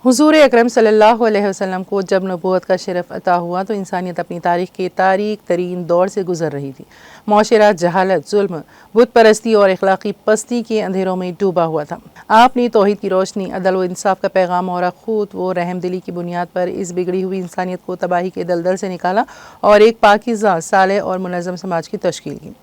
हुजूर अकरम सल्लल्लाहु अलैहि वसल्लम को जब नबूवत का शरफ अता हुआ तो इंसानियत अपनी तारीख़ के तारीक तरीन दौर से गुजर रही थी। मुआशरा जहालत, जुल्म, बुत परस्ती और अखलाकी पस्ती के अंधेरों में डूबा हुआ था। आपने तौहीद की रोशनी, अदल व इंसाफ का पैगाम और खूत व रहमदिली की बुनियाद पर इस बिगड़ी हुई इंसानियत को तबाही के दलदल से निकाला और एक पाकीज़ा, सालेह और मुनज़्ज़म समाज की तश्कील की।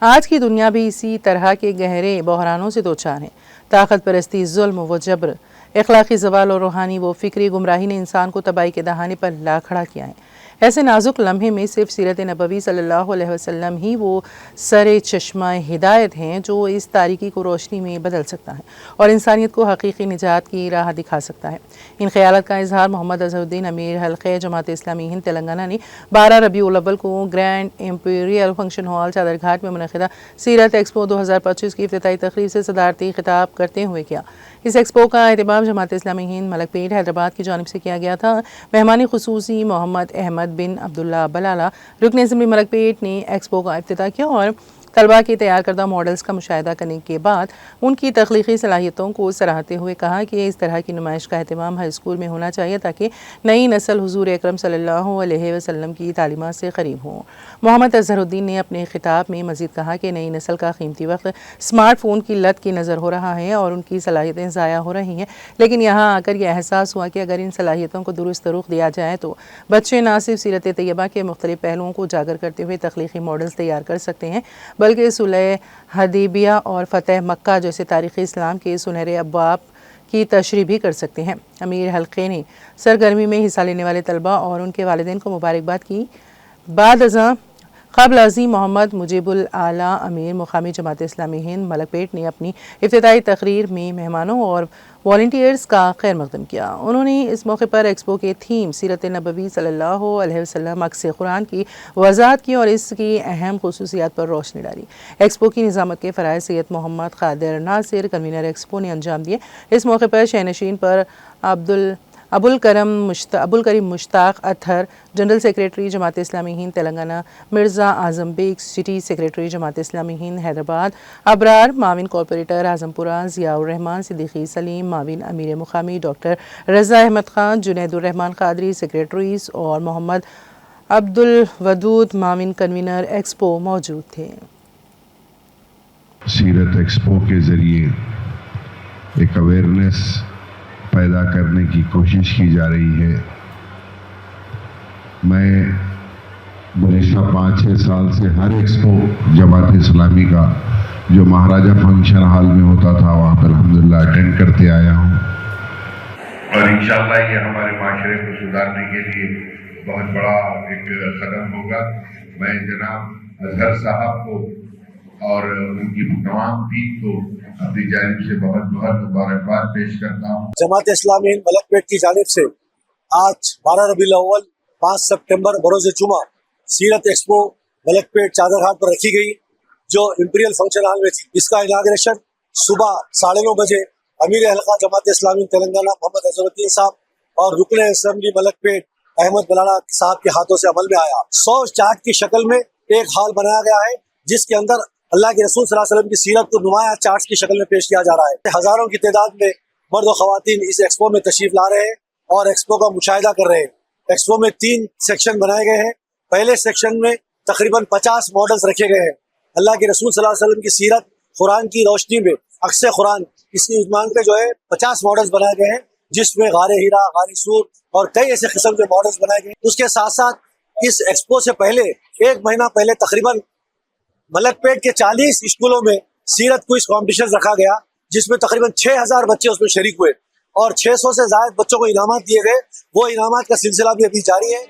आज की दुनिया भी इसी तरह के गहरे बहरानों से दो चार है। ताकत परस्ती, जुल्म व जबर, अखलाकी ज़वाल और रूहानी व फ़िक्री गुमराही ने इंसान को तबाही के दहाने पर ला खड़ा किया है। ऐसे नाजुक लम्हे में सिर्फ सीरत नबवी सल्लल्लाहु अलैहि वसल्लम ही वो सरे चश्मा हिदायत हैं जो इस तारीकी को रोशनी में बदल सकता है और इंसानियत को हकीकी निजात की राह दिखा सकता है। इन ख्यालात का इजहार मोहम्मद अज़हरुद्दीन अमीर हल्क़े जमात इस्लामी हिंद तेलंगाना ने 12 रबीउल अव्वल को grand imperial function hall Chadarghat में मुनक़िदा सीरत एक्सपो 2025 की इफ्तिताई तकरीब से सदारती खिताब करते हुए किया। इस एक्सपो का एहतमाम जमात इस्लामी हिंद मलकपेट हैदराबाद की जानिब से किया गया था। मेहमानी खुसूसी मोहम्मद अहमद बिन अब्दुल्ला बलाला रुकन असेंबली मलकपेट ने एक्सपो का इफ्तिताह किया और तलबा के तैयार करदा मॉडल्स का मुशाहिदा करने के बाद उनकी तख्लीकी सलाहियतों को सराहते हुए कहा कि इस तरह की नुमाइश का एहतमाम हर स्कूल में होना चाहिए ताकि नई नस्ल हुजूर अकरम सल्लल्लाहु अलैहि वसल्लम की तालीमात से करीब हो। मोहम्मद अज़हरुद्दीन ने अपने खिताब में मज़ीद कहा कि नई नस्ल का कीमती वक्त स्मार्टफोन की लत की नज़र हो रहा है और उनकी सलाहियतें ज़ाया हो रही हैं, लेकिन यहाँ आकर यह एहसास हुआ कि अगर इन सलाहियतों को दुरुस्त रुख दिया जाए तो बच्चे ना सिर्फ सीरत तैयबा के मुख्तलिफ पहलुओं को उजागर करते हुए तख्लीकी मॉडल्स तैयार कर सकते हैं बल्कि सुलह हदीबिया और फ़तह मक्का जैसे तारीख़ इस्लाम के सुनहरे अब्वाब की तशरीह भी कर सकते हैं। अमीर हल्क़े ने सरगर्मी में हिस्सा लेने वाले तलबा और उनके वालिदैन को मुबारकबाद की। बाद अज़ां क़ब्ल अज़ीम मोहम्मद मुजीबुल आला अमीर मुक़ामी जमात इस्लामी हिंद मलकपेट ने अपनी इफ्तिताई तकरीर में मेहमानों और वॉलंटियर्स का खैर मक़दम किया। उन्होंने इस मौके पर एक्सपो के थीम सीरत नबवी सल्लल्लाहु अलैहि वसल्लम अक्स कुरान की वज़ाहत की और इसकी अहम खुसूसियात पर रोशनी डाली। एक्सपो की निज़ामत के फ़राइज़ सैयद मोहम्मद क़ादिर नासिर कन्वीनर एक्सपो ने अंजाम दिए। इस मौके पर शहनशीन पर अबुल करीम मुश्ताक अतहर, जनरल सेक्रेटरी जमात इस्लामी हिंद तेलंगाना, मिर्ज़ा आज़म bag, city secretary Jamaat Islami Hind Hyderabad, Abrar, Mauvin corporator आज़मपुरा, Ziaur Rahman Siddiqui Salim, Mauvin अमीर मुक़ामी डॉक्टर रज़ा अहमद ख़ान, जुनैदुर रहमान क़ादरी सेक्रेटरीज़ और मोहम्मद अब्दुल वदूद माविन कन्वीनर एक्सपो मौजूद थे। सीरत एक्सपो के ज़रिए एक अवेयरनेस पैदा करने की कोशिश की जा रही है। मैं गुज़िश्ता 5-6 साल से हर एक्सपो जमात इस्लामी का जो महाराजा फंक्शन हॉल में होता था वहाँ पर अल्हम्दुलिल्लाह अटेंड करते आया हूँ और इंशाअल्लाह ये हमारे माशरे को सुधारने के लिए बहुत बड़ा एक कदम होगा। मैं जनाब अजहर साहब को और उनकी तमाम टीम को अपनी जानिब से बहुत बहुत मुबारकबाद पेश करता हूँ। जमात इस्लामी मलकपेट की जानिब से आज 12 रबीउल अव्वल 5 सितंबर बरोज़ जुमा सीरत एक्सपो मलकपेट चादरघाट पर रखी गई जो इंपीरियल फंक्शन हॉल में थी। इसका इनाग्रेशन सुबह 9:30 बजे अमीर हल्का जमात इस्लामी तेलंगाना मोहम्मद अज़हरुद्दीन साहब और रुकन असेंबली मलकपेट अहमद बलाला साहब के हाथों से अमल में आया। 100 चार्ट की शक्ल में एक हॉल बनाया गया है जिसके अंदर अल्लाह के रसूल सल्लल्लाहु अलैहि वसल्लम की सीरत को नुमाया चार्ट्स की शक्ल में पेश किया जा रहा है। हजारों की तादाद में मर्द और ख़वातीन इस एक्सपो में तशरीफ ला रहे हैं और एक्सपो का मुशाहिदा कर रहे हैं। एक्सपो में 3 सेक्शन बनाए गए हैं। पहले सेक्शन में तकरीबन 50 मॉडल्स रखे गए हैं। अल्लाह के रसूल सल्लल्लाहु अलैहि वसल्लम की सीरत कुरान की रोशनी में अक्स कुरान इसकी उस्मान पे जो है 50 मॉडल्स बनाए गए हैं जिसमें गारे हीरा, गारे सूर और कई ऐसे किस्म के मॉडल्स बनाए गए। उसके साथ साथ इस एक्सपो से पहले 1 महीना पहले तकरीबन मलकपेट के 40 स्कूलों में सीरत क्विज कॉम्पिटिशन रखा गया जिसमें तकरीबन 6000 बच्चे उसमें शरीक हुए और 600 से ज़्यादा बच्चों को इनामात दिए गए। वो इनामात का सिलसिला भी अभी जारी है।